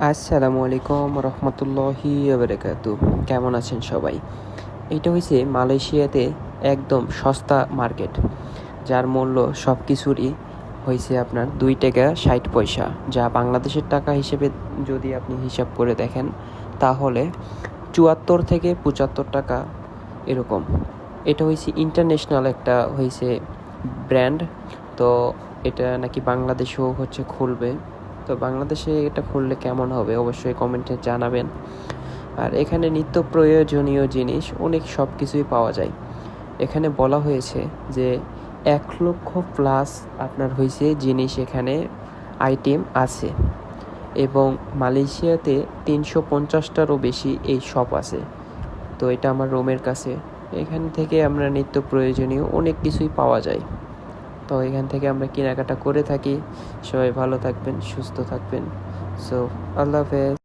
আসসালামু আলাইকুম রহমতুল্লাহি বারাকাতু। কেমন আছেন সবাই? এটা হইছে মালয়েশিয়াতে একদম সস্তা মার্কেট, যার মূল্য সব কিছুরই হয়েছে আপনার 2 টাকা 60 পয়সা, যা বাংলাদেশের টাকা হিসেবে যদি আপনি হিসাব করে দেখেন তাহলে 74 থেকে 75 টাকা এরকম। এটা হয়েছে ইন্টারন্যাশনাল একটা হয়েছে ব্র্যান্ড। তো এটা নাকি বাংলাদেশেও হচ্ছে খুলবে। তো বাংলাদেশে এটা খুললে কেমন হবে অবশ্যই কমেন্টে জানাবেন। আর এখানে নিত্য প্রয়োজনীয় জিনিস অনেক সব কিছুই পাওয়া যায়। এখানে বলা হয়েছে যে 1 লক্ষ+ আপনার হয়েছে জিনিস এখানে আইটেম আছে, এবং মালয়েশিয়াতে 350টারও বেশি এই শপ আছে। তো এটা আমার রুমের কাছে। এখান থেকে আমরা নিত্য প্রয়োজনীয় অনেক কিছুই পাওয়া যায়। তো এখান থেকে আমরা কেনাকাটা করে থাকি। সবাই ভালো থাকবেন, সুস্থ থাকবেন। সো আল্লাহ হাফেজ।